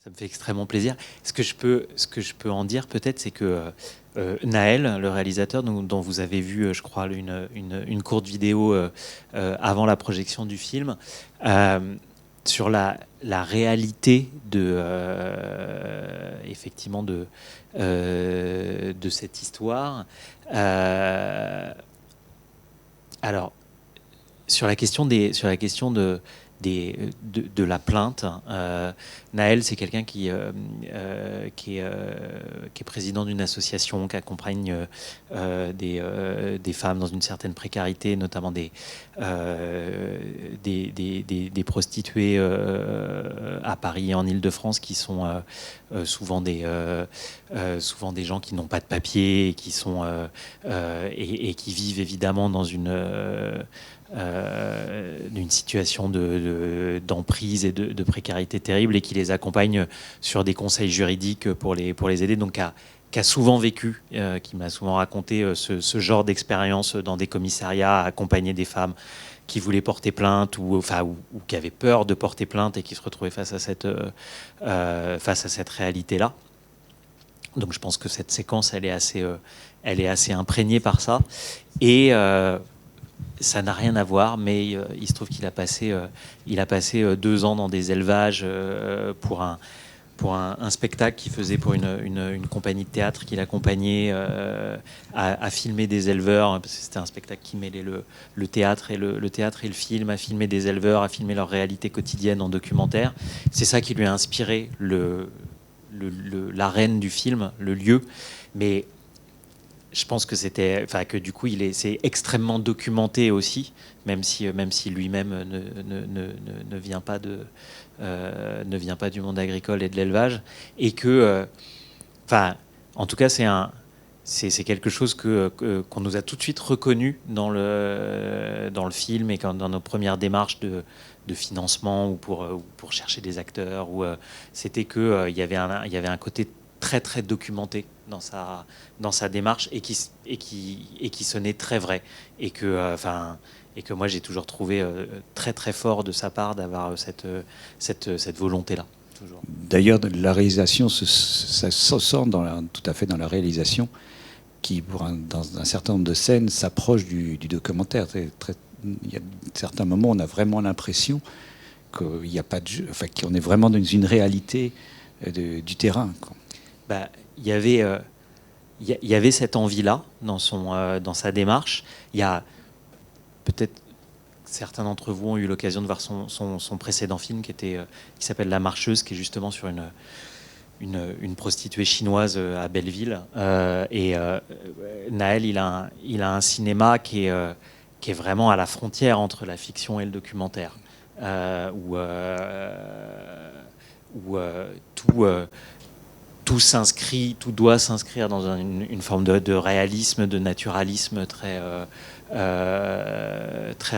Ça me fait extrêmement plaisir. Ce que je peux en dire peut-être, c'est que Naël, le réalisateur, dont vous avez vu, je crois, une courte vidéo avant la projection du film, sur la réalité effectivement de cette histoire. Alors, sur la question de la plainte, Naël, c'est quelqu'un qui est président d'une association qui accompagne des femmes dans une certaine précarité, notamment des prostituées à Paris et en Île-de-France, qui sont souvent des gens qui n'ont pas de papier et qui sont et qui vivent évidemment dans d'une situation d'emprise et de précarité terrible, et qui les accompagne sur des conseils juridiques pour les aider. Donc, qui a souvent vécu, qui m'a souvent raconté ce genre d'expérience dans des commissariats, à accompagner des femmes qui voulaient porter plainte ou qui avaient peur de porter plainte et qui se retrouvaient face à cette réalité-là. Donc je pense que cette séquence, elle est assez imprégnée par ça. Et ça n'a rien à voir, mais il se trouve qu'il a passé 2 ans dans des élevages pour un spectacle qu'il faisait pour une compagnie de théâtre qu'il accompagnait à filmer des éleveurs, parce que c'était un spectacle qui mêlait le théâtre et le film, à filmer des éleveurs, à filmer leur réalité quotidienne en documentaire. C'est ça qui lui a inspiré l'arène du film, le lieu. Mais je pense que du coup, c'est extrêmement documenté aussi, même si lui-même ne vient pas du monde agricole et de l'élevage, et que, en tout cas, c'est quelque chose qu'on nous a tout de suite reconnu dans le film, et dans nos premières démarches de financement ou pour chercher des acteurs, c'était que il y avait un côté très très documenté dans sa démarche, et qui sonnait très vrai, et que moi j'ai toujours trouvé très très fort de sa part d'avoir cette volonté-là. Toujours. D'ailleurs, la réalisation, ça se sent tout à fait dans la réalisation, qui, dans un certain nombre de scènes, s'approche du documentaire. Il y a certains moments, on a vraiment l'impression qu'il n'y a pas de jeu, qu'on est vraiment dans une réalité du terrain, quoi. Il y avait cette envie-là dans sa démarche. Il y a peut-être certains d'entre vous ont eu l'occasion de voir son précédent film qui s'appelle La Marcheuse, qui est justement sur une prostituée chinoise à Belleville. Naël, il a un cinéma qui est vraiment à la frontière entre la fiction et le documentaire, où tout doit s'inscrire dans une forme de réalisme, de naturalisme très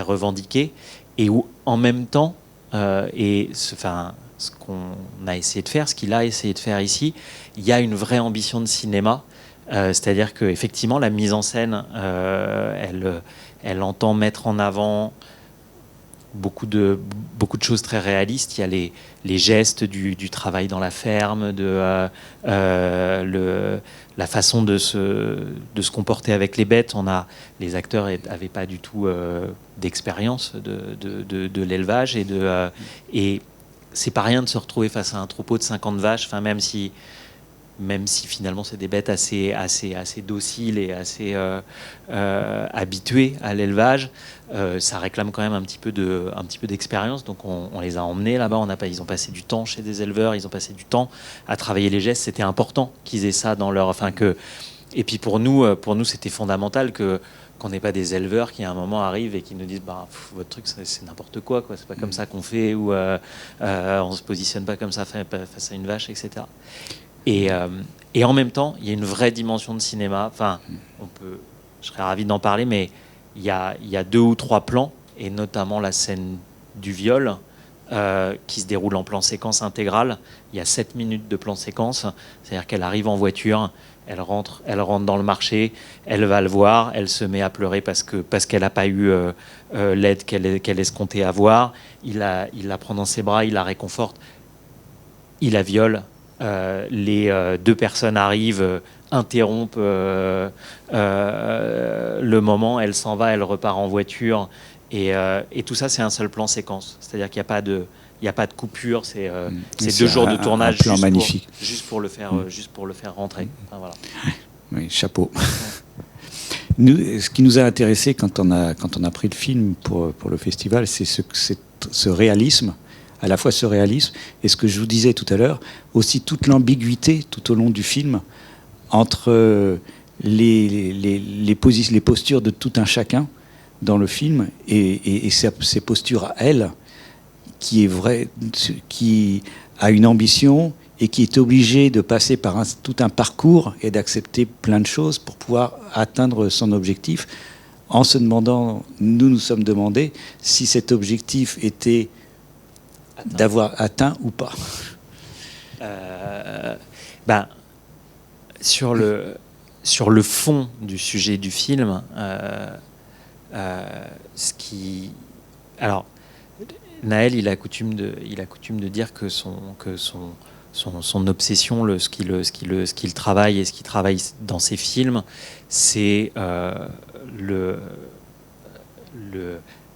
revendiqué, et où en même temps, ce qu'on a essayé de faire, ce qu'il a essayé de faire ici, il y a une vraie ambition de cinéma, c'est-à-dire que effectivement la mise en scène, elle entend mettre en avant beaucoup de choses très réalistes. Il y a les gestes du travail dans la ferme, la façon de se comporter avec les bêtes. Les acteurs n'avaient pas du tout d'expérience de l'élevage, et c'est pas rien de se retrouver face à un troupeau de 50 vaches, même si finalement c'est des bêtes assez dociles et assez habituées à l'élevage. Ça réclame quand même un petit peu d'expérience. Donc on les a emmenés là-bas. Ils ont passé du temps chez des éleveurs, ils ont passé du temps à travailler les gestes. C'était important qu'ils aient ça dans leur... Et puis pour nous, c'était fondamental qu'on n'ait pas des éleveurs qui à un moment arrivent et qui nous disent votre truc c'est n'importe quoi, c'est pas comme ça qu'on fait, ou on se positionne pas comme ça face à une vache, etc. Et en même temps, il y a une vraie dimension de cinéma. Je serais ravi d'en parler, mais il y a 2 ou 3 plans, et notamment la scène du viol, qui se déroule en plan séquence intégral. Il y a 7 minutes de plan séquence, c'est-à-dire qu'elle arrive en voiture, elle rentre dans le marché, elle va le voir, elle se met à pleurer parce qu'elle n'a pas eu l'aide qu'elle escomptait avoir. Il la prend dans ses bras, il la réconforte. il la viole. Les deux personnes arrivent, interrompent le moment, elle s'en va, elle repart en voiture, et tout ça c'est un seul plan séquence, c'est-à-dire qu'il n'y a pas de coupure, c'est 2 jours de tournage un plan magnifique. Juste pour le faire rentrer. Enfin, voilà. Oui, chapeau. Nous, ce qui nous a intéressé quand on a pris le film pour le festival, c'est ce réalisme, à la fois ce réalisme et ce que je vous disais tout à l'heure, aussi toute l'ambiguïté tout au long du film entre les postures de tout un chacun dans le film et ses postures à elle, qui est vrai, qui a une ambition et qui est obligé de passer par tout un parcours et d'accepter plein de choses pour pouvoir atteindre son objectif, en se demandant, nous sommes demandé si cet objectif était d'avoir atteint ou pas. Sur le fond du sujet du film, alors Naël, il a coutume de dire que son obsession, ce qu'il travaille et ce qu'il travaille dans ses films, c'est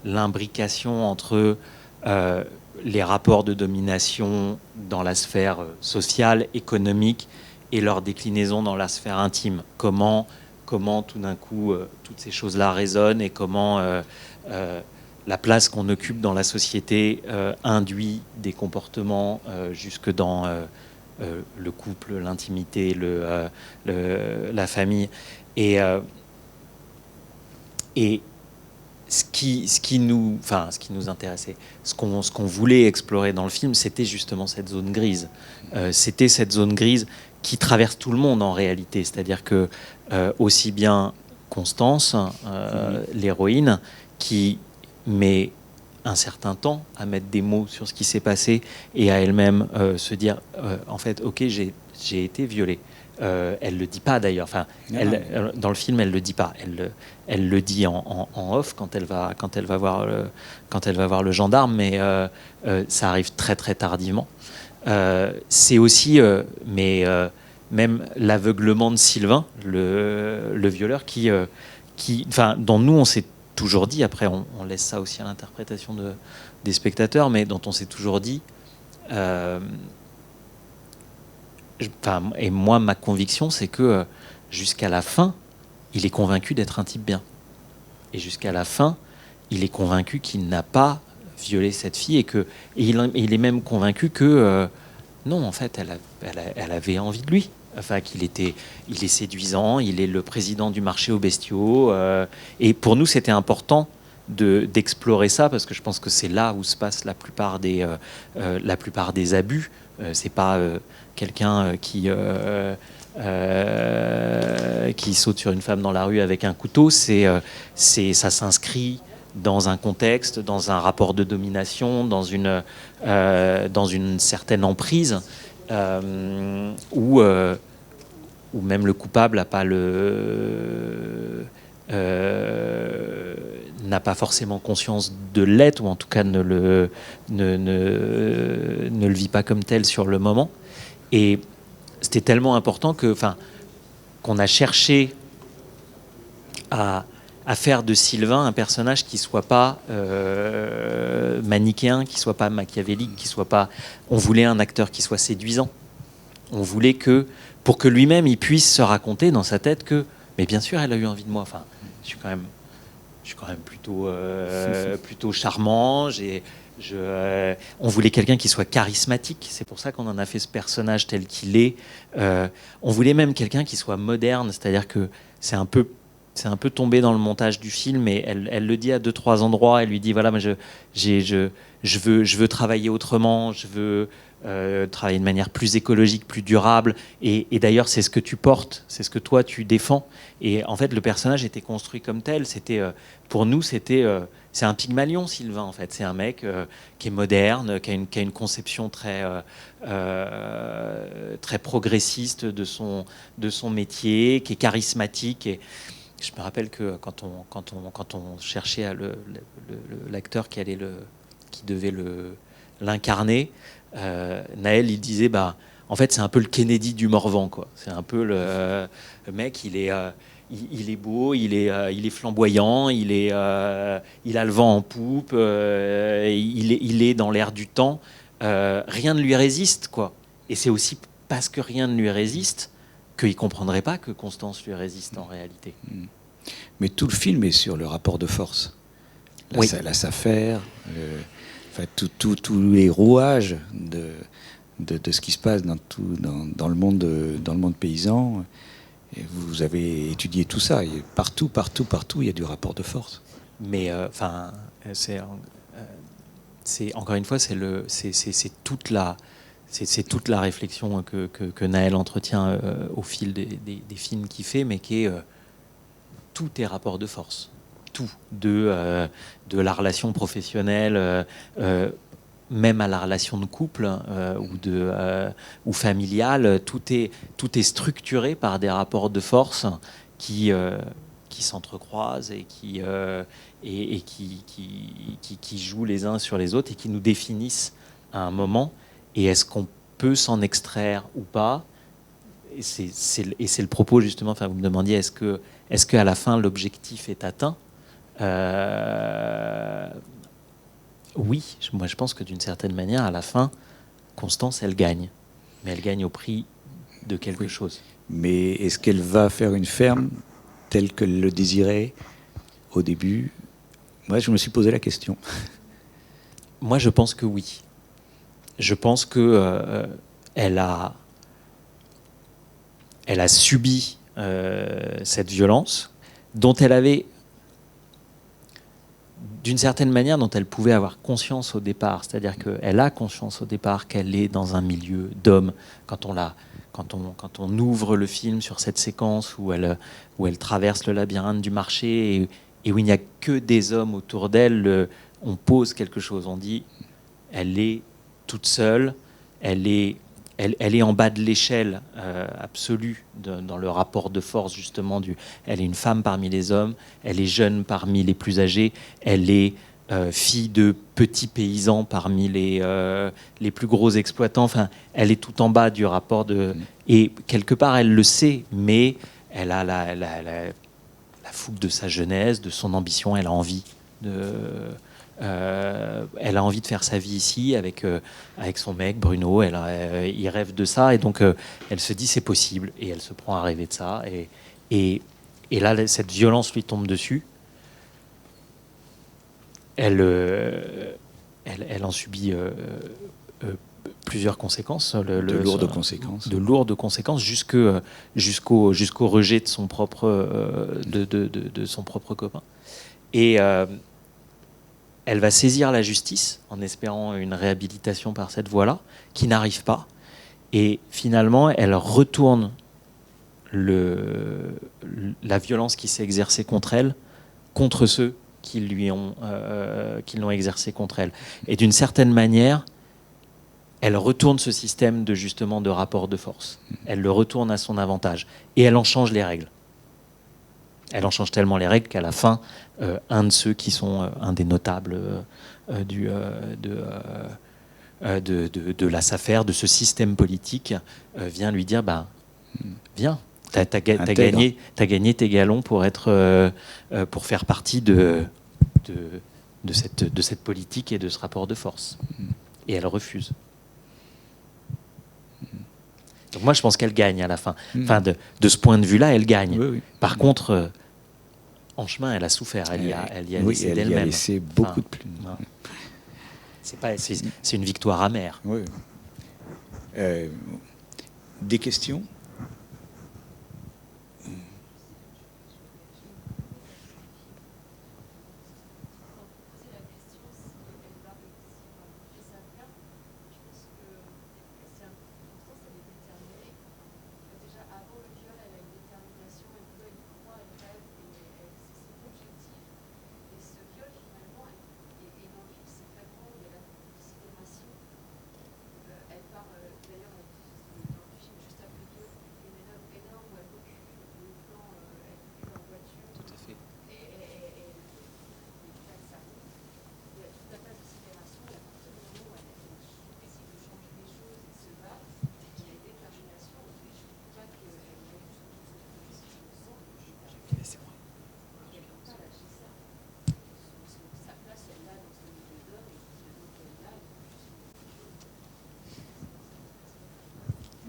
l'imbrication entre les rapports de domination dans la sphère sociale, économique, et leur déclinaison dans la sphère intime. Comment tout d'un coup toutes ces choses-là résonnent, et comment la place qu'on occupe dans la société induit des comportements jusque dans le couple, l'intimité, la famille. Et ce qui nous intéressait, ce qu'on voulait explorer dans le film, c'était justement cette zone grise. C'était cette zone grise qui traverse tout le monde en réalité. C'est-à-dire que aussi bien Constance, l'héroïne, qui met un certain temps à mettre des mots sur ce qui s'est passé et à elle-même se dire en fait, ok, j'ai été violée. Elle le dit pas d'ailleurs. Enfin, dans le film, elle le dit pas. Elle le dit en off quand elle va voir le gendarme, mais ça arrive très très tardivement. C'est aussi, même l'aveuglement de Sylvain, le violeur, dont nous on s'est toujours dit. Après, on laisse ça aussi à l'interprétation des spectateurs, mais dont on s'est toujours dit. Et moi, ma conviction, c'est que jusqu'à la fin, il est convaincu d'être un type bien. Et jusqu'à la fin, il est convaincu qu'il n'a pas violé cette fille, et il est même convaincu que non, en fait, elle avait envie de lui. Enfin, il est séduisant, il est le président du marché aux bestiaux. Et pour nous, c'était important d'explorer ça, parce que je pense que c'est là où se passe la plupart des abus. C'est pas quelqu'un qui saute sur une femme dans la rue avec un couteau. Ça s'inscrit dans un contexte, dans un rapport de domination, dans une certaine emprise, où même le coupable n'a pas forcément conscience de l'être, ou en tout cas ne le vit pas comme tel sur le moment. Et c'était tellement important qu'on a cherché à faire de Sylvain un personnage qui soit pas manichéen, qui soit pas machiavélique, qui soit pas. On voulait un acteur qui soit séduisant. On voulait pour que lui-même il puisse se raconter dans sa tête que, mais bien sûr, elle a eu envie de moi. Enfin, je suis quand même plutôt charmant. On voulait quelqu'un qui soit charismatique. C'est pour ça qu'on en a fait ce personnage tel qu'il est. On voulait même quelqu'un qui soit moderne, c'est-à-dire que c'est un peu tombé dans le montage du film, et elle le dit à 2-3 endroits. Elle lui dit voilà, moi je veux travailler autrement, je veux travailler de manière plus écologique, plus durable. Et d'ailleurs, c'est ce que tu portes, c'est ce que toi tu défends. Et en fait, le personnage était construit comme tel. Pour nous, c'est un Pygmalion, Sylvain. En fait, c'est un mec qui est moderne, qui a une conception très progressiste de son métier, qui est charismatique. Et je me rappelle que quand on cherchait l'acteur qui devait l'incarner, Naël, il disait, en fait, c'est un peu le Kennedy du Morvan, quoi. C'est un peu le mec, il est beau, il est flamboyant, il a le vent en poupe, il est dans l'air du temps. Rien ne lui résiste, quoi. Et c'est aussi parce que rien ne lui résiste qu'il ne comprendrait pas que Constance lui résiste en réalité. Mais tout le film est sur le rapport de force. La Saphère, tous les rouages de ce qui se passe dans le monde paysan. Et vous avez étudié tout ça. Et partout, il y a du rapport de force. Mais c'est encore une fois, c'est toute la réflexion que Naël entretient au fil des films qu'il fait, mais qui est tout est rapport de force. Tout, de la relation professionnelle, même à la relation de couple ou familiale, tout est structuré par des rapports de force qui s'entrecroisent et qui jouent les uns sur les autres et qui nous définissent à un moment. Et est-ce qu'on peut s'en extraire ou pas? Et c'est le propos justement. Enfin, vous me demandiez est-ce qu'à la fin l'objectif est atteint? Oui, moi je pense que d'une certaine manière, à la fin, Constance, elle gagne. Mais elle gagne au prix de quelque chose. Mais est-ce qu'elle va faire une ferme telle qu'elle le désirait au début? Moi, je me suis posé la question. Moi, je pense que oui. Je pense que elle a subi cette violence dont elle avait, d'une certaine manière, dont elle pouvait avoir conscience au départ. C'est-à-dire qu'elle a conscience au départ qu'elle est dans un milieu d'hommes. Quand on ouvre le film sur cette séquence où elle traverse le labyrinthe du marché et où il n'y a que des hommes autour d'elle, on pose quelque chose. On dit, elle est toute seule, elle est en bas de l'échelle absolue dans le rapport de force, justement. Elle est une femme parmi les hommes, elle est jeune parmi les plus âgés, elle est fille de petits paysans parmi les plus gros exploitants. Enfin, elle est tout en bas du rapport de... Et quelque part, elle le sait, mais elle a la fougue de sa jeunesse, de son ambition, elle a envie de faire sa vie ici avec son mec Bruno. Il rêve de ça et donc elle se dit c'est possible et elle se prend à rêver de ça et là cette violence lui tombe dessus. Elle en subit plusieurs conséquences, de lourdes conséquences, jusqu'au rejet de son propre de son propre copain. Et elle va saisir la justice en espérant une réhabilitation par cette voie-là, qui n'arrive pas. Et finalement, elle retourne la violence qui s'est exercée contre elle, contre ceux qui l'ont exercée contre elle. Et d'une certaine manière, elle retourne ce système de rapport de force. Elle le retourne à son avantage. Et elle en change les règles. Elle en change tellement les règles qu'à la fin, un de ceux qui sont un des notables de la SAFER, de ce système politique, vient lui dire viens, t'as gagné tes galons pour faire partie de cette politique et de ce rapport de force. Et elle refuse. Donc moi, je pense qu'elle gagne à la fin. Enfin, de ce point de vue-là, elle gagne. Oui. Par contre, en chemin, elle a souffert. Elle y a laissé d'elle-même. Elle y a laissé beaucoup de plumes. C'est une victoire amère. Oui. Des questions?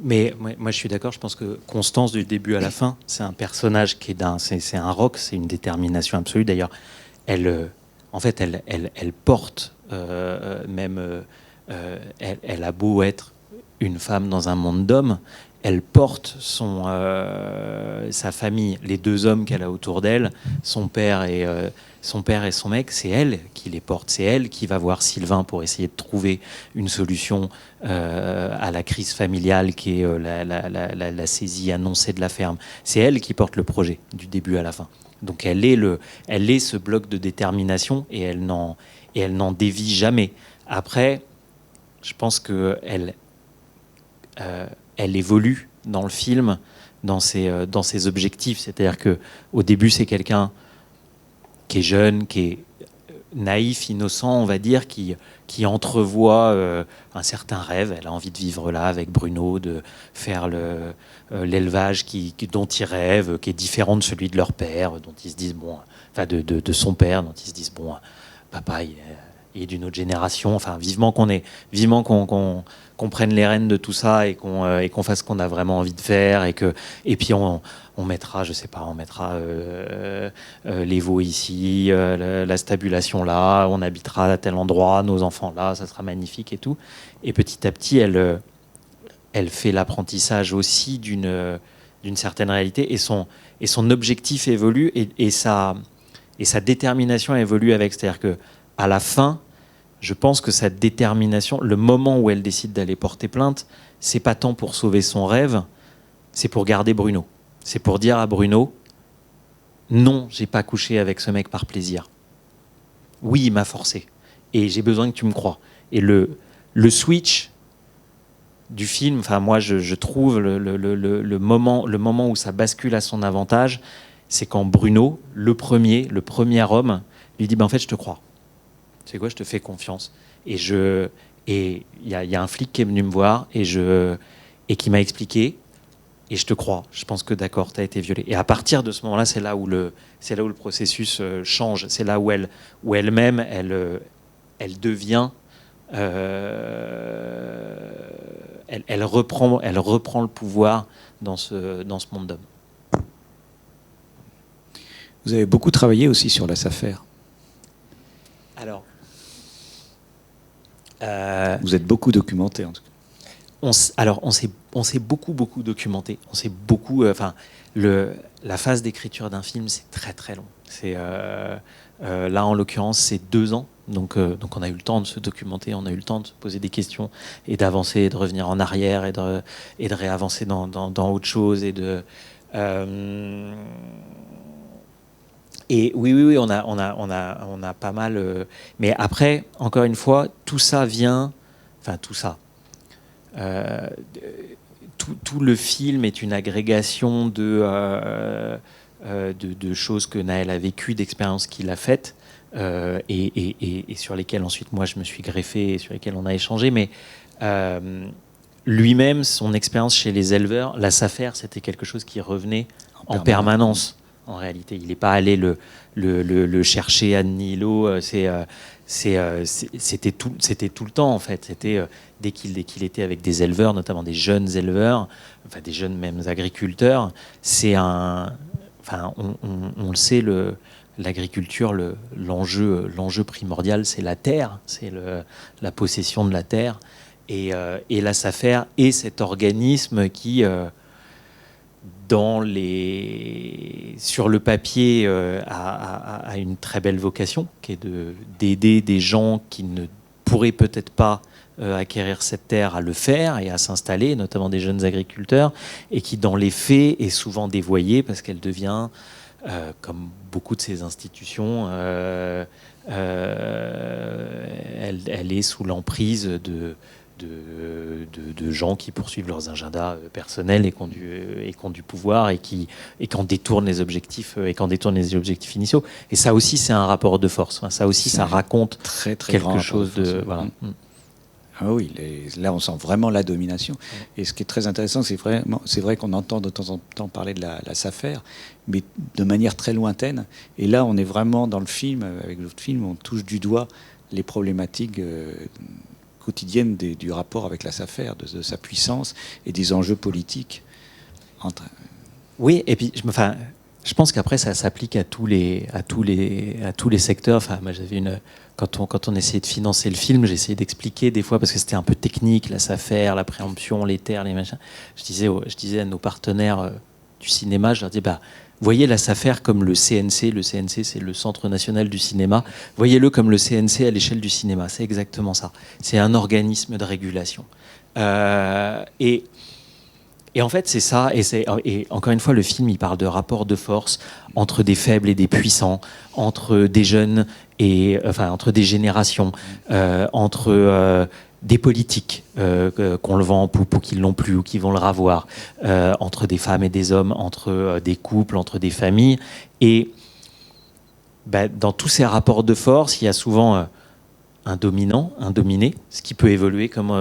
Mais moi, je suis d'accord. Je pense que Constance, du début à la fin, c'est un personnage qui est c'est un roc, c'est une détermination absolue. D'ailleurs, en fait, elle porte même. Elle a beau être une femme dans un monde d'hommes, elle porte sa famille, les deux hommes qu'elle a autour d'elle, son père et son mec, c'est elle qui les porte. C'est elle qui va voir Sylvain pour essayer de trouver une solution à la crise familiale qui est la saisie annoncée de la ferme. C'est elle qui porte le projet du début à la fin. Donc elle est ce bloc de détermination et elle n'en dévie jamais. Après, je pense qu'elle elle évolue dans le film, dans ses objectifs. C'est-à-dire qu'au début, c'est quelqu'un qui est jeune, qui est naïf, innocent, on va dire, qui entrevoit un certain rêve. Elle a envie de vivre là avec Bruno, de faire l'élevage dont ils rêvent, qui est différent de celui de leur père, dont ils se disent, bon, enfin de son père, dont ils se disent, bon, papa, il est d'une autre génération. Enfin, vivement qu'on prenne les rênes de tout ça et qu'on fasse ce qu'on a vraiment envie de faire et puis on mettra, je sais pas, on mettra les veaux ici, la stabulation là, on habitera à tel endroit, nos enfants là, ça sera magnifique et tout. Et petit à petit, elle fait l'apprentissage aussi d'une certaine réalité et son objectif évolue et sa détermination évolue avec. C'est-à-dire que à la fin, je pense que sa détermination, le moment où elle décide d'aller porter plainte, c'est pas tant pour sauver son rêve, c'est pour garder Bruno. C'est pour dire à Bruno, non, j'ai pas couché avec ce mec par plaisir. Oui, il m'a forcé. Et j'ai besoin que tu me crois. Et le switch du film, enfin moi je trouve le moment où ça bascule à son avantage, c'est quand Bruno, le premier homme, lui dit, en fait je te crois. Tu sais quoi, je te fais confiance. Et il y a un flic qui est venu me voir et qui m'a expliqué, et je te crois. Je pense que d'accord, tu as été violée. Et à partir de ce moment-là, c'est là où le processus change. C'est là où elle-même, elle devient, elle reprend le pouvoir dans ce monde d'hommes. Vous avez beaucoup travaillé aussi sur la SAFER. Alors, vous êtes beaucoup documenté en tout cas. On s'est beaucoup documenté. On s'est beaucoup. La phase d'écriture d'un film, c'est très très long. Là, en l'occurrence, c'est 2 ans. Donc, on a eu le temps de se documenter, on a eu le temps de se poser des questions et d'avancer, et de revenir en arrière et de réavancer dans autre chose Et oui, on a pas mal. Mais après, encore une fois, tout ça vient. Enfin, tout ça. Tout le film est une agrégation de choses que Naël a vécues, d'expériences qu'il a faites, et sur lesquelles ensuite moi je me suis greffé et sur lesquelles on a échangé. Mais lui-même, son expérience chez les éleveurs, la SAFER, c'était quelque chose qui revenait en permanence. En réalité, il n'est pas allé le chercher ad nihilo. C'était tout le temps en fait. C'était dès qu'il était avec des éleveurs, notamment des jeunes éleveurs, enfin des jeunes mêmes agriculteurs. On le sait, l'agriculture, l'enjeu primordial, c'est la terre, c'est la possession de la terre. Et la SAFER est cet organisme qui sur le papier a une très belle vocation, qui est d'aider des gens qui ne pourraient peut-être pas acquérir cette terre à le faire et à s'installer, notamment des jeunes agriculteurs, et qui dans les faits est souvent dévoyée parce qu'elle devient, comme beaucoup de ces institutions, elle est sous l'emprise de gens qui poursuivent leurs agendas personnels et qui ont du pouvoir et qui en détournent les objectifs initiaux. Et ça aussi, c'est un rapport de force. Enfin, ça aussi, ça raconte très, très quelque chose de voilà. Ah oui, là on sent vraiment la domination. Et ce qui est très intéressant, c'est vrai qu'on entend de temps en temps parler de la SAFER, mais de manière très lointaine. Et là, on est vraiment dans le film, avec l'autre film, on touche du doigt les problématiques quotidienne du rapport avec la SAFER, de sa puissance et des enjeux politiques. Oui, et puis je pense qu'après ça s'applique à tous les secteurs. Enfin, moi j'avais quand on essayait de financer le film, j'essayais d'expliquer des fois parce que c'était un peu technique, la SAFER, la préemption, les terres, les machins. Je disais à nos partenaires du cinéma, je leur disais voyez la SAFER comme le CNC. Le CNC, c'est le Centre national du cinéma. Voyez-le comme le CNC à l'échelle du cinéma. C'est exactement ça. C'est un organisme de régulation. Et en fait, c'est ça. Et encore une fois, le film, il parle de rapport de force entre des faibles et des puissants, entre des jeunes entre des générations, entre des politiques qu'on le vend en poupe ou qui ne l'ont plus ou qui vont le ravoir, entre des femmes et des hommes, entre des couples, entre des familles. Et dans tous ces rapports de force, il y a souvent un dominant, un dominé, ce qui peut évoluer comme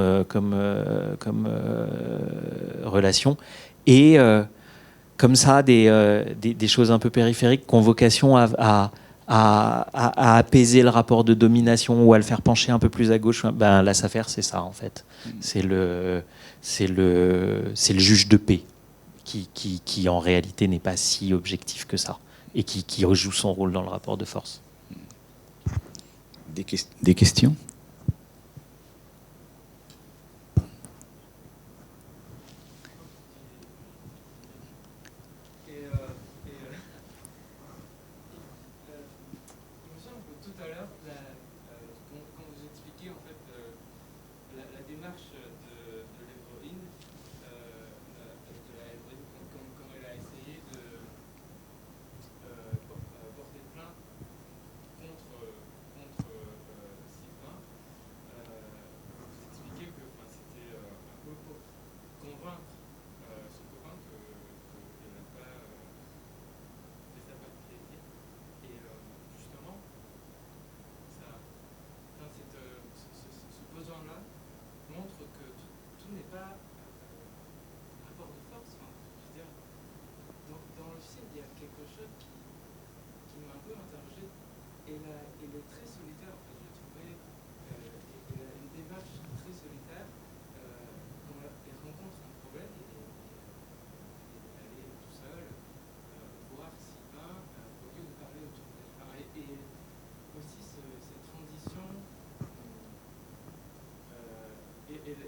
relation, et comme ça des choses un peu périphériques qui ont vocation à apaiser le rapport de domination ou à le faire pencher un peu plus à gauche. La SAFER, c'est ça en fait. C'est le juge de paix qui en réalité n'est pas si objectif que ça et qui joue son rôle dans le rapport de force. Des questions ?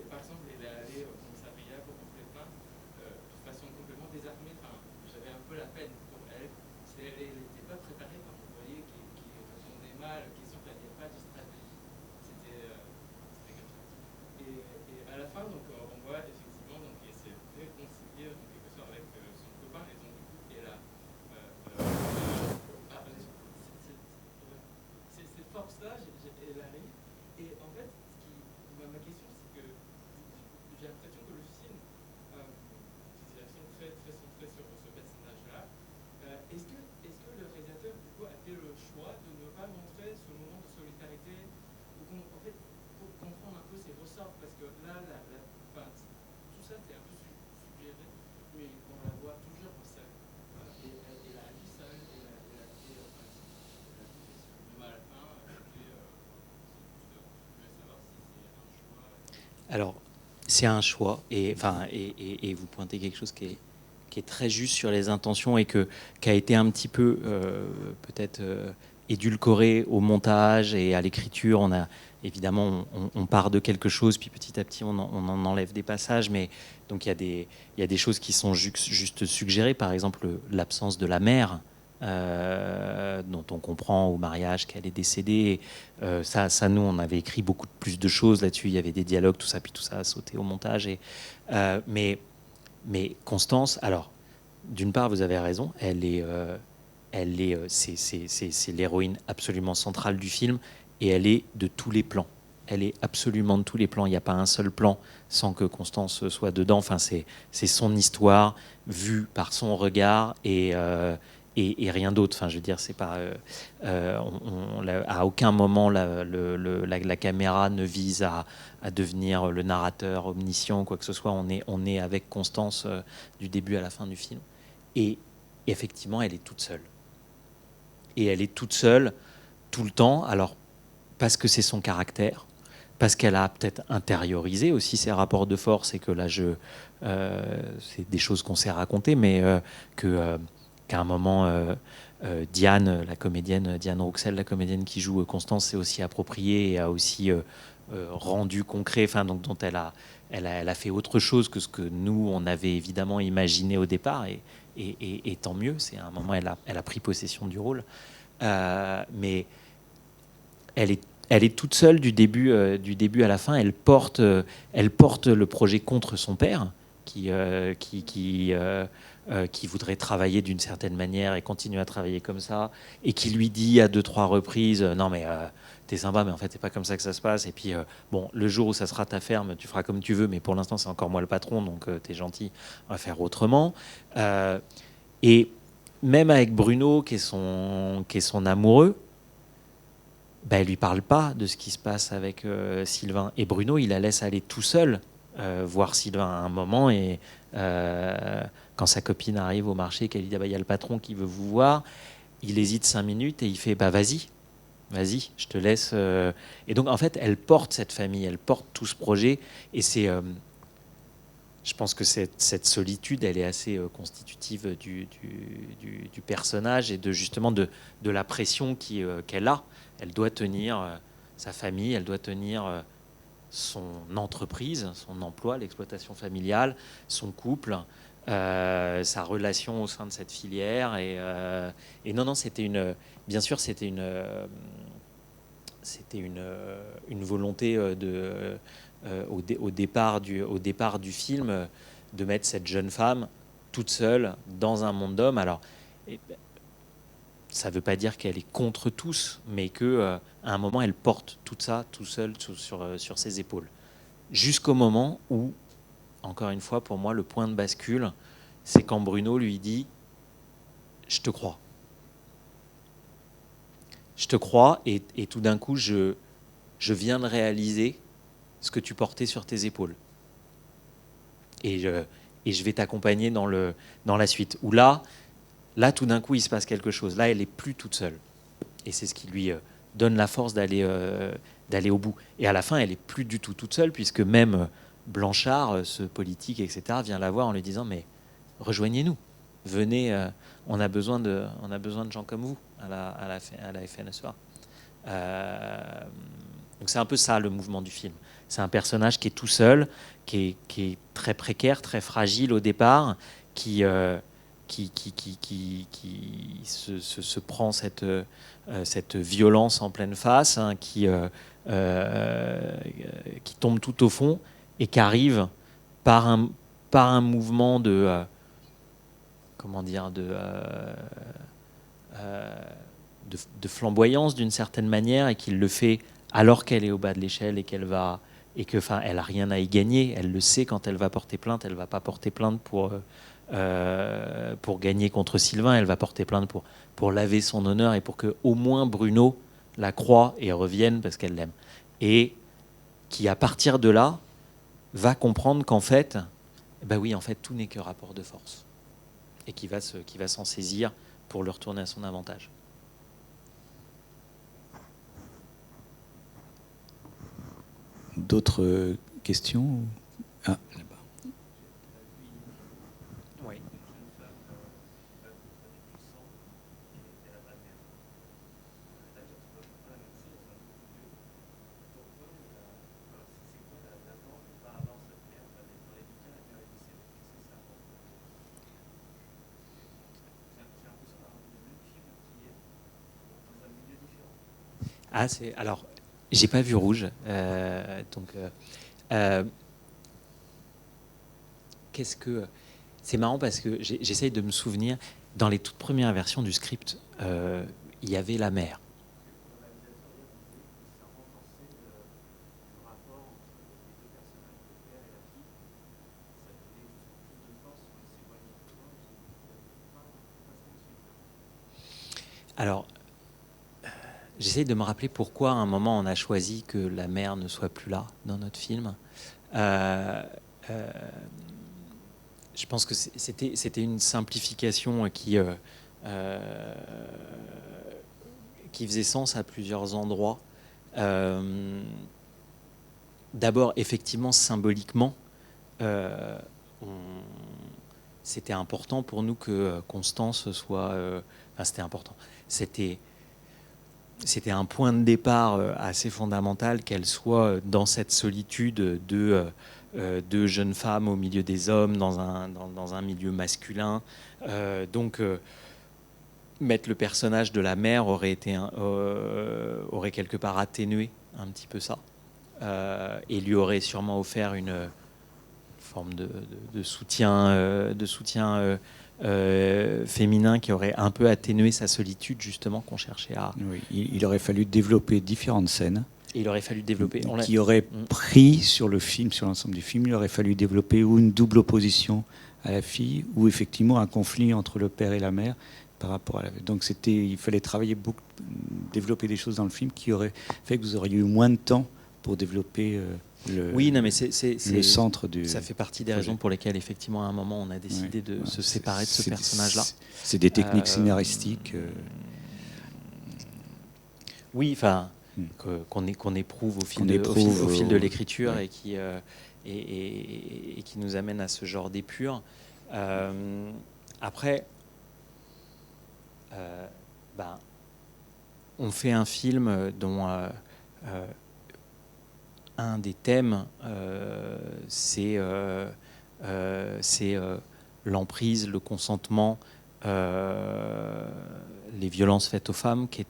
Par exemple, elle est allée au commissariat pour porter plainte de façon complètement désarmée. Enfin, j'avais un peu la peine pour elle. Elle n'était pas préparée, quand vous voyez, qui répondait mal aux questions, il n'y avait pas de stratégie. C'était comme ça. Et à la fin, donc, on voit effectivement qu'elle s'est réconciliée en quelque sorte avec son copain, et donc du coup, elle a cette force-là, elle arrive. Et en fait, ma question, c'est que j'ai l'impression que le film, c'est un film très, très centré sur ce personnage-là. Est-ce que le réalisateur, du coup, a fait le choix de ne pas montrer ce moment de solidarité, ou en fait, pour comprendre un peu ses ressorts, parce que là, tout ça, c'est un peu suggéré, mais on la voit toujours seule. Et elle a agi seule, elle a fait le mal à la fin. Alors, c'est un choix, et vous pointez quelque chose qui est très juste sur les intentions et qui a été un petit peu peut-être édulcoré au montage et à l'écriture. Évidemment, on part de quelque chose, puis petit à petit, on en enlève des passages, mais donc il y a des choses qui sont juste suggérées, par exemple l'absence de la mère. Dont on comprend au mariage qu'elle est décédée. Ça, nous, on avait écrit beaucoup plus de choses là-dessus. Il y avait des dialogues, tout ça, puis tout ça a sauté au montage. Mais Constance, alors, d'une part, vous avez raison, c'est l'héroïne absolument centrale du film, et elle est de tous les plans. Elle est absolument de tous les plans. Il n'y a pas un seul plan sans que Constance soit dedans. Enfin, c'est son histoire vue par son regard et rien d'autre. Enfin, je veux dire, c'est pas. À aucun moment la caméra ne vise à devenir le narrateur omniscient, quoi que ce soit. On est avec Constance du début à la fin du film. Et effectivement, elle est toute seule. Et elle est toute seule tout le temps. Alors, parce que c'est son caractère, parce qu'elle a peut-être intériorisé aussi ses rapports de force et que là, c'est des choses qu'on s'est racontées, mais qu'à un moment, Diane, la comédienne, Diane Rouxel, la comédienne qui joue Constance, s'est aussi appropriée et a aussi rendu concret, enfin, donc, dont elle a fait autre chose que ce que nous, on avait évidemment imaginé au départ, et tant mieux, c'est à un moment, elle a pris possession du rôle. Mais elle est toute seule du début à la fin. Elle porte le projet contre son père, qui voudrait travailler d'une certaine manière et continuer à travailler comme ça, et qui lui dit à 2-3 reprises non mais t'es sympa, mais en fait c'est pas comme ça que ça se passe. Et puis bon, le jour où ça sera ta ferme, tu feras comme tu veux, mais pour l'instant c'est encore moi le patron, donc t'es gentil, on va faire autrement. Et même avec Bruno, qui est son amoureux, ben, elle lui parle pas de ce qui se passe avec Sylvain. Et Bruno, il la laisse aller tout seul voir Sylvain à un moment. Et quand sa copine arrive au marché, qu'elle lui dit bah, y a le patron qui veut vous voir, il hésite 5 minutes et il fait bah vas-y, je te laisse. Et donc en fait, elle porte cette famille, elle porte tout ce projet. Et c'est, je pense que cette solitude, elle est assez constitutive du personnage et justement de la pression qu'elle a. Elle doit tenir sa famille, elle doit tenir son entreprise, son emploi, l'exploitation familiale, son couple, sa relation au sein de cette filière. Et non, bien sûr, c'était une volonté au départ du film de mettre cette jeune femme toute seule dans un monde d'hommes. Alors, ça ne veut pas dire qu'elle est contre tous, mais qu'à un moment, elle porte tout ça tout seule sur ses épaules. Jusqu'au moment où, encore une fois, pour moi, le point de bascule, c'est quand Bruno lui dit « Je te crois. Je te crois, et tout d'un coup, je viens de réaliser ce que tu portais sur tes épaules. Et je vais t'accompagner dans la suite. » Où là, tout d'un coup, il se passe quelque chose. Là, elle n'est plus toute seule. Et c'est ce qui lui donne la force d'aller au bout. Et à la fin, elle n'est plus du tout toute seule, puisque même Blanchard, ce politique, etc., vient la voir en lui disant « Mais rejoignez-nous. Venez, on a besoin de gens comme vous à la FNSEA. » Donc c'est un peu ça, le mouvement du film. C'est un personnage qui est tout seul, qui est très précaire, très fragile au départ, qui se prend cette violence en pleine face, hein, qui tombe tout au fond et qui arrive par un mouvement de flamboyance d'une certaine manière, et qu'il le fait alors qu'elle est au bas de l'échelle elle a rien à y gagner. Elle le sait, quand elle va porter plainte, elle va pas porter plainte pour gagner contre Sylvain, elle va porter plainte pour laver son honneur et pour que au moins Bruno la croie et revienne parce qu'elle l'aime. Et qui, à partir de là, va comprendre qu'en fait, oui, en fait, tout n'est que rapport de force. Et qui va s'en saisir pour le retourner à son avantage. D'autres questions? Ah, là-bas. Oui. Alors, j'ai pas vu Rouge, donc c'est marrant parce que j'essaye de me souvenir, dans les toutes premières versions du script, il y avait la mer. Alors, j'essaye de me rappeler pourquoi à un moment on a choisi que la mère ne soit plus là dans notre film. Je pense que c'était une simplification qui faisait sens à plusieurs endroits. d'abord, effectivement, symboliquement, c'était important pour nous que Constance soit... enfin, c'était important. C'était un point de départ assez fondamental qu'elle soit dans cette solitude de jeunes femmes au milieu des hommes, dans un milieu masculin. Donc, mettre le personnage de la mère aurait quelque part atténué un petit peu ça. Et lui aurait sûrement offert une forme de soutien, féminin qui aurait un peu atténué sa solitude, justement, qu'on cherchait à... Oui, il aurait fallu développer différentes scènes. Et il aurait fallu développer... Qui aurait pris sur le film, sur l'ensemble du film, il aurait fallu développer ou une double opposition à la fille, ou effectivement un conflit entre le père et la mère par rapport à la... Donc il fallait travailler beaucoup, développer des choses dans le film qui auraient fait que vous auriez eu moins de temps pour développer... oui, non, mais le centre du... Ça fait partie des raisons pour lesquelles, effectivement, à un moment, on a décidé de se séparer de ce personnage-là. C'est des techniques scénaristiques. Oui, enfin, qu'on éprouve au fil de l'écriture, ouais. et qui nous amène à ce genre d'épure. Après, on fait un film dont... un des thèmes, c'est l'emprise, le consentement, les violences faites aux femmes, qui est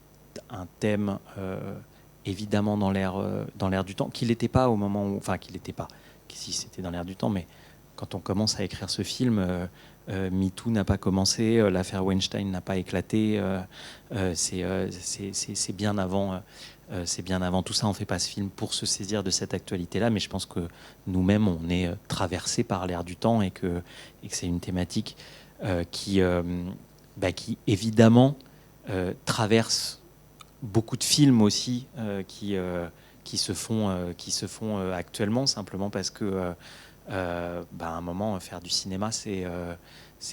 un thème évidemment dans l'air du temps, qu'il n'était pas au moment où... Enfin, qu'il n'était pas, si c'était dans l'air du temps, mais quand on commence à écrire ce film, MeToo n'a pas commencé, l'affaire Weinstein n'a pas éclaté, c'est bien avant... c'est bien avant tout ça, on ne fait pas ce film pour se saisir de cette actualité-là, mais je pense que nous-mêmes, on est traversés par l'air du temps et que c'est une thématique qui évidemment, traverse beaucoup de films aussi qui se font actuellement, simplement parce que à un moment, faire du cinéma, c'est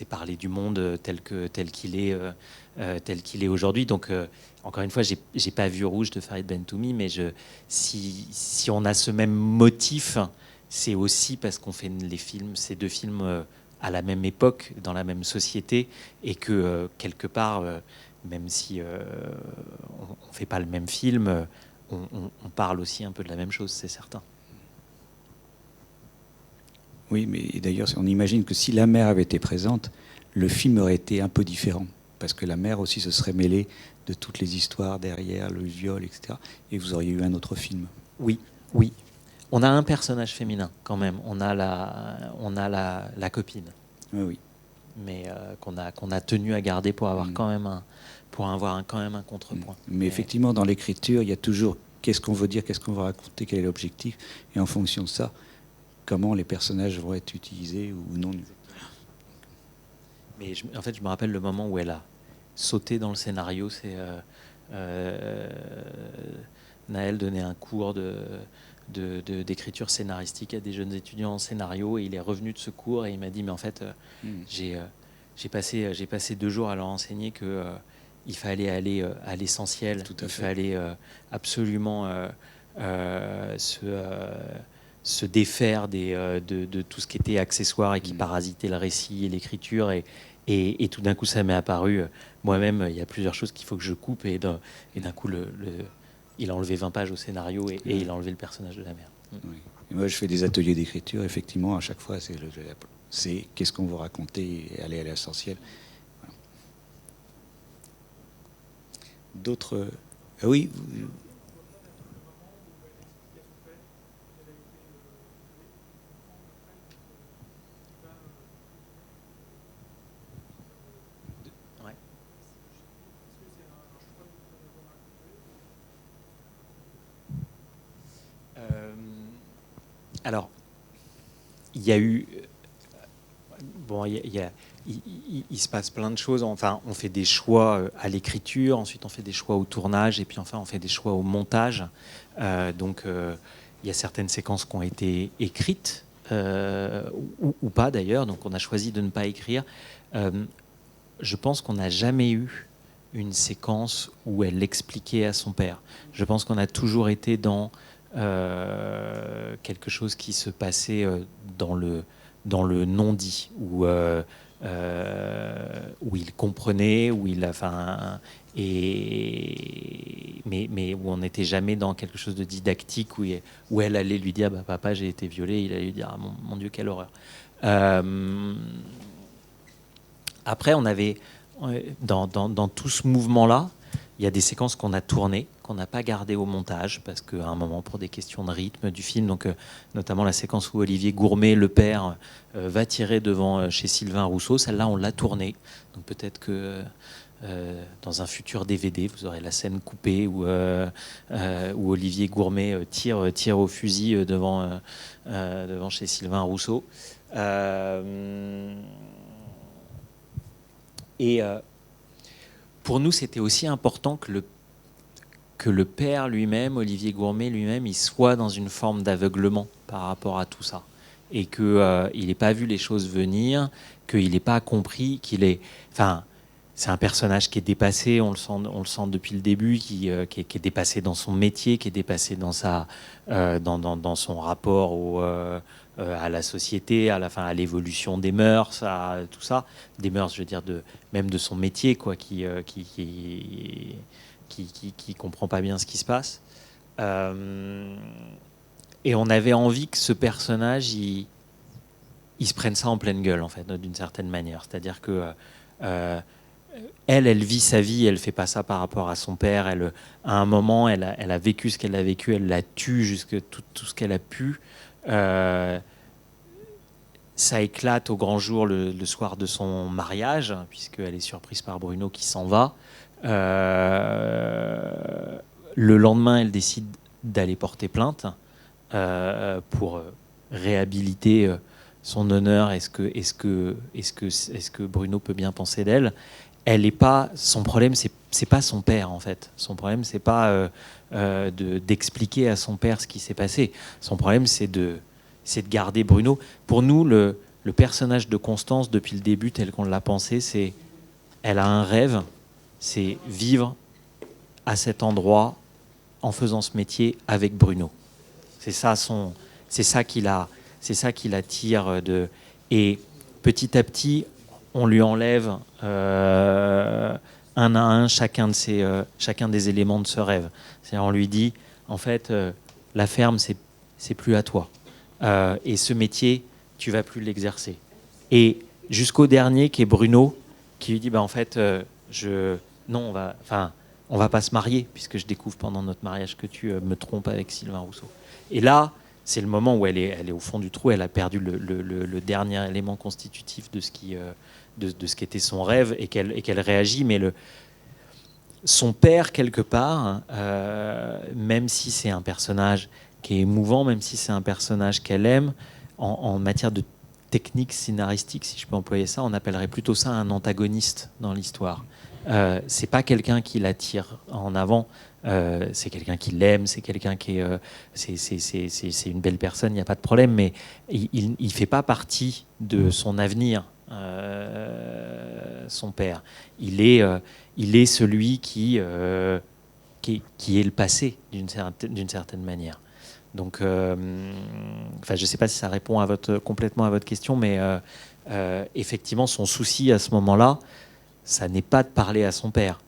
parler du monde tel qu'il est aujourd'hui. Donc, encore une fois, j'ai pas vu Rouge de Farid Bentoumi, mais si on a ce même motif, c'est aussi parce qu'on fait ces deux films à la même époque, dans la même société, et que quelque part, même si on fait pas le même film, on parle aussi un peu de la même chose, c'est certain. Oui, mais d'ailleurs, on imagine que si la mère avait été présente, le film aurait été un peu différent. Parce que la mère aussi se serait mêlée de toutes les histoires derrière, le viol, etc. Et vous auriez eu un autre film. Oui. On a un personnage féminin, quand même. On a la copine. Oui. Mais qu'on a tenu à garder pour avoir quand même un contrepoint. Mais effectivement, dans l'écriture, il y a toujours qu'est-ce qu'on veut dire, qu'est-ce qu'on veut raconter, quel est l'objectif. Et en fonction de ça, comment les personnages vont être utilisés ou non. Mais en fait, je me rappelle le moment où elle a sauté dans le scénario. C'est Naël donnait un cours d'écriture scénaristique à des jeunes étudiants en scénario, et il est revenu de ce cours et il m'a dit, mais en fait, j'ai passé 2 jours à leur enseigner que il fallait aller à l'essentiel. Il fallait absolument se défaire de tout ce qui était accessoire et qui parasitait le récit et l'écriture. Et tout d'un coup, ça m'est apparu. Moi-même, il y a plusieurs choses qu'il faut que je coupe. Et d'un coup, il a enlevé 20 pages au scénario et il a enlevé le personnage de la mère. Oui. Et moi, je fais des ateliers d'écriture. Effectivement, à chaque fois, c'est qu'est-ce qu'on veut raconter et aller à l'essentiel. Voilà. D'autres... oui. Alors, il y a eu... Bon, il se passe plein de choses. Enfin, on fait des choix à l'écriture, ensuite on fait des choix au tournage, et puis enfin on fait des choix au montage. Donc, il y a certaines séquences qui ont été écrites, ou pas d'ailleurs, donc on a choisi de ne pas écrire. Je pense qu'on n'a jamais eu une séquence où elle l'expliquait à son père. Je pense qu'on a toujours été dans quelque chose qui se passait dans le non-dit, où il comprenait, mais où on n'était jamais dans quelque chose de didactique, où elle allait lui dire bah, papa, j'ai été violée, il allait lui dire ah, mon Dieu, quelle horreur. Après, on avait dans tout ce mouvement-là, il y a des séquences qu'on a tournées, qu'on n'a pas gardées au montage, parce qu'à un moment, pour des questions de rythme du film, donc notamment la séquence où Olivier Gourmet, le père, va tirer devant chez Sylvain Rousseau, celle-là, on l'a tournée. Donc peut-être que dans un futur DVD, vous aurez la scène coupée où Olivier Gourmet tire au fusil devant chez Sylvain Rousseau. Et pour nous, c'était aussi important que le père lui-même, Olivier Gourmet lui-même, il soit dans une forme d'aveuglement par rapport à tout ça. Et qu'il n'ait pas vu les choses venir, qu'il n'ait pas compris qu'il est... Enfin, c'est un personnage qui est dépassé, on le sent depuis le début, qui est dépassé dans son métier, qui est dépassé dans son rapport à la société, à l'évolution des mœurs, à tout ça, des mœurs, je veux dire, même de son métier, quoi, qui comprend pas bien ce qui se passe. Et on avait envie que ce personnage, il se prenne ça en pleine gueule, en fait, d'une certaine manière. C'est-à-dire que elle vit sa vie, elle fait pas ça par rapport à son père. À un moment, elle a vécu ce qu'elle a vécu, elle l'a tue jusque tout ce qu'elle a pu. Ça éclate au grand jour le soir de son mariage, puisqu'elle est surprise par Bruno qui s'en va. Le lendemain, elle décide d'aller porter plainte pour réhabiliter son honneur. Est-ce que Bruno peut bien penser d'elle? Elle est pas. Son problème, c'est pas son père en fait. Son problème, c'est pas d'expliquer à son père ce qui s'est passé. Son problème, c'est de garder Bruno. Pour nous, le personnage de Constance, depuis le début, tel qu'on l'a pensé, c'est elle a un rêve, c'est vivre à cet endroit en faisant ce métier avec Bruno. C'est ça qui l'attire et petit à petit, on lui enlève un à un chacun des éléments de ce rêve. C'est-à-dire, on lui dit, en fait, la ferme, c'est plus à toi. Et ce métier, tu vas plus l'exercer. Et jusqu'au dernier, qui est Bruno, qui lui dit, en fait, on va pas se marier, puisque je découvre pendant notre mariage que tu me trompes avec Sylvain Rousseau. Et là, c'est le moment où elle est au fond du trou, elle a perdu le dernier élément constitutif de ce qu'était son rêve, et qu'elle réagit, mais son père, quelque part, même si c'est un personnage qui est émouvant, même si c'est un personnage qu'elle aime, en matière de technique scénaristique, si je peux employer ça, on appellerait plutôt ça un antagoniste dans l'histoire. C'est pas quelqu'un qui la tire en avant, c'est quelqu'un qui l'aime, c'est quelqu'un qui est, c'est une belle personne, il n'y a pas de problème, mais il fait pas partie de son avenir, son père. Il est celui qui est le passé d'une certaine manière. Donc, je ne sais pas si ça répond complètement à votre question, mais effectivement, son souci à ce moment-là, ça n'est pas de parler à son père.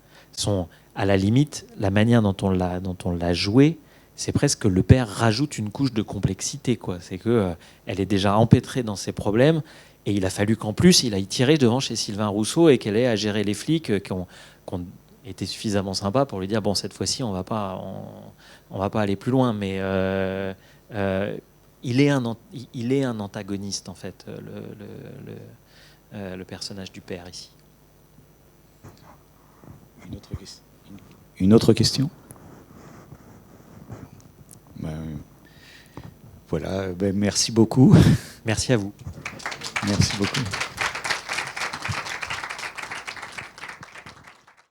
À la limite, la manière dont on l'a joué, c'est presque que le père rajoute une couche de complexité, quoi. C'est qu'elle est déjà empêtrée dans ses problèmes, et il a fallu qu'en plus, il aille tirer devant chez Sylvain Rousseau et qu'elle ait à gérer les flics qui ont été suffisamment sympas pour lui dire, bon, cette fois-ci, on va pas aller plus loin, mais il est un antagoniste, en fait, le personnage du père ici. Une autre question? Voilà, merci beaucoup. Merci à vous. Merci beaucoup.